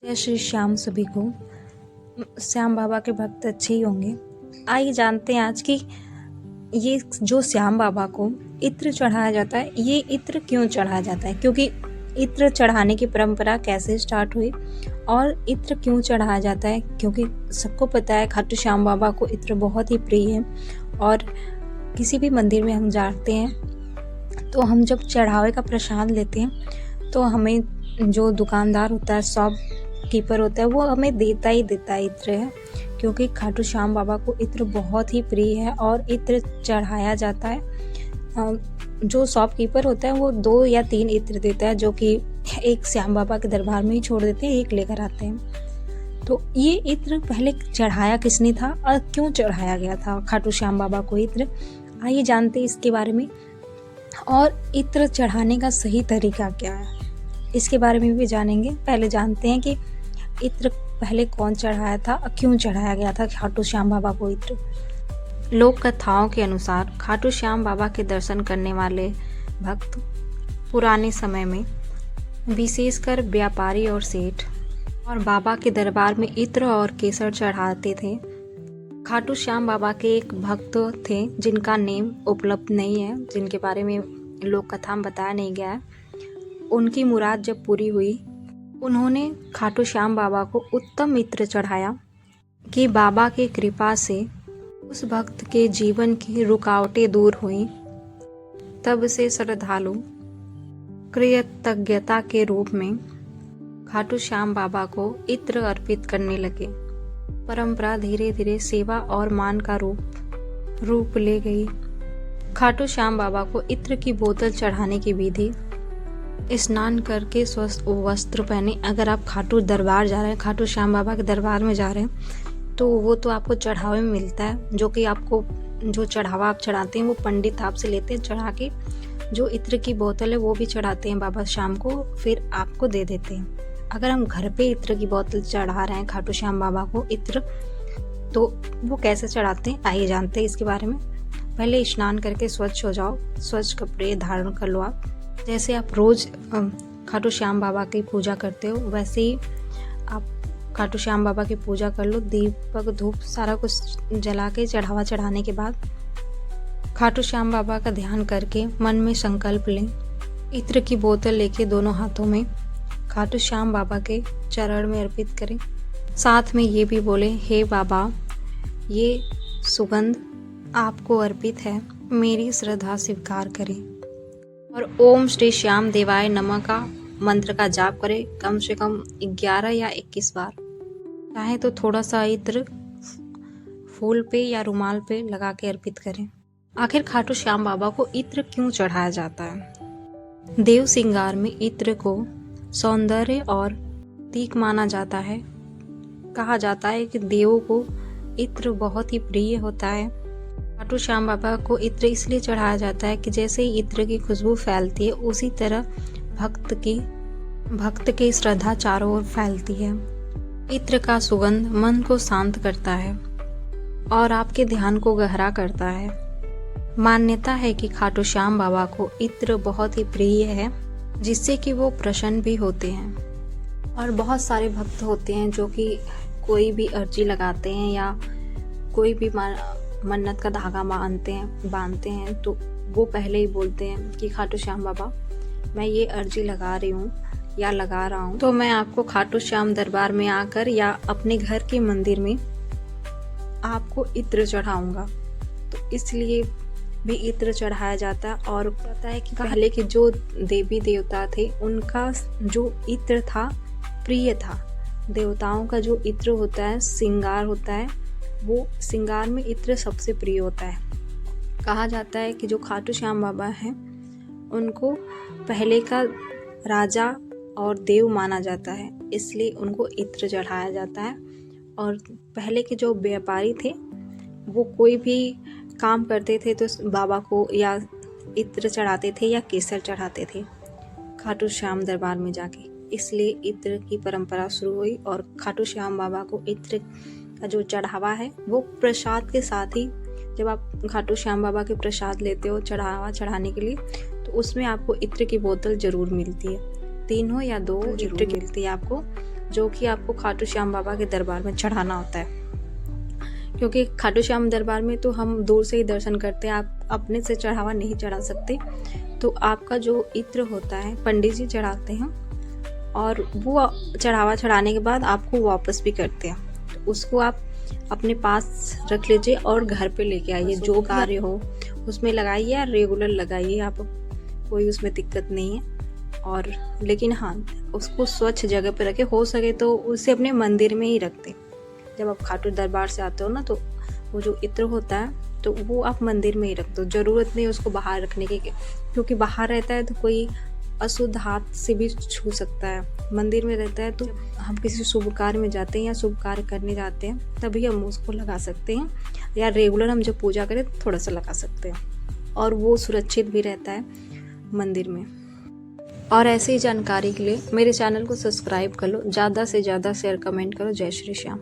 जय श्री श्याम सभी को। श्याम बाबा के भक्त अच्छे ही होंगे। आइए जानते हैं आज की ये जो श्याम बाबा को इत्र चढ़ाया जाता है, ये इत्र क्यों चढ़ाया जाता है, क्योंकि इत्र चढ़ाने की परंपरा कैसे स्टार्ट हुई और इत्र क्यों चढ़ाया जाता है। क्योंकि सबको पता है खाटू श्याम बाबा को इत्र बहुत ही प्रिय है और किसी भी मंदिर में हम जाते हैं तो हम जब चढ़ावे का प्रसाद लेते हैं तो हमें जो दुकानदार होता है, शॉप कीपर होता है, वो हमें देता ही देता है इत्र है, क्योंकि खाटू श्याम बाबा को इत्र बहुत ही प्रिय है और इत्र चढ़ाया जाता है। जो शॉपकीपर होता है वो 2 या 3 इत्र देता है, जो कि एक श्याम बाबा के दरबार में ही छोड़ देते हैं, एक लेकर आते हैं। तो ये इत्र पहले चढ़ाया किसने था और क्यों चढ़ाया गया था खाटू श्याम बाबा को इत्र, आइए जानते हैं इसके बारे में। और इत्र चढ़ाने का सही तरीका क्या है, इसके बारे में भी जानेंगे। पहले जानते हैं कि इत्र पहले कौन चढ़ाया था और क्यों चढ़ाया गया था खाटू श्याम बाबा को इत्र। लोक कथाओं के अनुसार खाटू श्याम बाबा के दर्शन करने वाले भक्त पुराने समय में विशेषकर व्यापारी और सेठ और बाबा के दरबार में इत्र और केसर चढ़ाते थे। खाटू श्याम बाबा के एक भक्त थे जिनका नेम उपलब्ध नहीं है, जिनके बारे में लोक कथा में बताया नहीं गया है। उनकी मुराद जब पूरी हुई, उन्होंने खाटू श्याम बाबा को उत्तम इत्र चढ़ाया कि बाबा की कृपा से उस भक्त के जीवन की रुकावटें दूर हुईं। तब से श्रद्धालु कृतज्ञता के रूप में खाटू श्याम बाबा को इत्र अर्पित करने लगे। परंपरा धीरे धीरे सेवा और मान का रूप ले गई। खाटू श्याम बाबा को इत्र की बोतल चढ़ाने की विधि: स्नान करके स्वस्थ वस्त्र पहने। अगर आप खाटू दरबार जा रहे हैं, खाटू श्याम बाबा के दरबार में जा रहे हैं, तो वो तो आपको चढ़ावे में मिलता है, जो कि आपको जो चढ़ावा आप चढ़ाते हैं वो पंडित आपसे लेते हैं, चढ़ा के जो इत्र की बोतल है वो भी चढ़ाते हैं बाबा श्याम को, फिर आपको दे देते हैं। अगर हम घर पे इत्र की बोतल चढ़ा रहे हैं खाटू श्याम बाबा को इत्र, तो वो कैसे चढ़ाते हैं आइए जानते हैं इसके बारे में। पहले स्नान करके स्वच्छ हो जाओ, स्वच्छ कपड़े धारण कर लो। आप जैसे आप रोज खाटू श्याम बाबा की पूजा करते हो, वैसे ही आप खाटू श्याम बाबा की पूजा कर लो। दीपक धूप सारा कुछ जला के चढ़ावा चढ़ाने के बाद खाटू श्याम बाबा का ध्यान करके मन में संकल्प लें। इत्र की बोतल लेके दोनों हाथों में खाटू श्याम बाबा के चरण में अर्पित करें। साथ में ये भी बोले, हे बाबा, ये सुगंध आपको अर्पित है, मेरी श्रद्धा स्वीकार करें। और ओम श्री श्याम देवाय नमः का मंत्र का जाप करें कम से कम 11 या 21 बार। चाहे तो थोड़ा सा इत्र फूल पे या रुमाल पे लगा के अर्पित करें। आखिर खाटू श्याम बाबा को इत्र क्यों चढ़ाया जाता है? देव श्रृंगार में इत्र को सौंदर्य और प्रतीक माना जाता है। कहा जाता है कि देवों को इत्र बहुत ही प्रिय होता है। खाटू श्याम बाबा को इत्र इसलिए चढ़ाया जाता है कि जैसे ही इत्र की खुशबू फैलती है, उसी तरह भक्त की श्रद्धा चारों ओर फैलती है। इत्र का सुगंध मन को शांत करता है और आपके ध्यान को गहरा करता है। मान्यता है कि खाटू श्याम बाबा को इत्र बहुत ही प्रिय है, जिससे कि वो प्रसन्न भी होते हैं। और बहुत सारे भक्त होते हैं जो कि कोई भी अर्जी लगाते हैं या कोई भी मन्नत का धागा बांधते हैं, तो वो पहले ही बोलते हैं कि खाटू श्याम बाबा, मैं ये अर्जी लगा रही हूँ या लगा रहा हूँ, तो मैं आपको खाटू श्याम दरबार में आकर या अपने घर के मंदिर में आपको इत्र चढ़ाऊंगा। तो इसलिए भी इत्र चढ़ाया जाता है। और पता है कि पहले के जो देवी देवता थे, उनका जो इत्र था प्रिय था। देवताओं का जो इत्र होता है, श्रृंगार होता है, वो श्रृंगार में इत्र सबसे प्रिय होता है। कहा जाता है कि जो खाटू श्याम बाबा हैं, उनको पहले का राजा और देव माना जाता है, इसलिए उनको इत्र चढ़ाया जाता है। और पहले के जो व्यापारी थे, वो कोई भी काम करते थे तो बाबा को या इत्र चढ़ाते थे या केसर चढ़ाते थे खाटू श्याम दरबार में जाके। इसलिए इत्र की परंपरा शुरू हुई और खाटू श्याम बाबा को इत्र का जो चढ़ावा है वो प्रसाद के साथ ही, जब आप खाटू श्याम बाबा के प्रसाद लेते हो चढ़ावा चढ़ाने के लिए, तो उसमें आपको इत्र की बोतल जरूर मिलती है। 3 हो या 2 इत्र की मिलती है आपको। जो कि आपको खाटू श्याम बाबा के दरबार में चढ़ाना होता है। क्योंकि खाटू श्याम दरबार में तो हम दूर से ही दर्शन करते हैं, आप अपने से चढ़ावा नहीं चढ़ा सकते। तो आपका जो इत्र होता है पंडित जी चढ़ाते हैं और वो चढ़ावा चढ़ाने के बाद आपको वापस भी करते हैं। तो उसको आप अपने पास रख लीजिए और घर पे लेके आइए। जो कार्य हो उसमें लगाइए या रेगुलर लगाइए, आप कोई उसमें दिक्कत नहीं है। और लेकिन हाँ, उसको स्वच्छ जगह पे रखें, हो सके तो उसे अपने मंदिर में ही रखते। जब आप खाटू दरबार से आते हो ना, तो वो जो इत्र होता है तो वो आप मंदिर में ही रख दो, ज़रूरत नहीं उसको बाहर रखने की, क्योंकि बाहर रहता है तो कोई अशुद्ध हाथ से भी छू सकता है। मंदिर में रहता है तो हम किसी शुभ कार्य में जाते हैं या शुभ कार्य करने जाते हैं तभी हम उसको लगा सकते हैं, या रेगुलर हम जब पूजा करें तो थोड़ा सा लगा सकते हैं, और वो सुरक्षित भी रहता है मंदिर में। और ऐसी जानकारी के लिए मेरे चैनल को सब्सक्राइब कर लो, ज़्यादा से ज़्यादा शेयर कमेंट करो। जय श्री श्याम।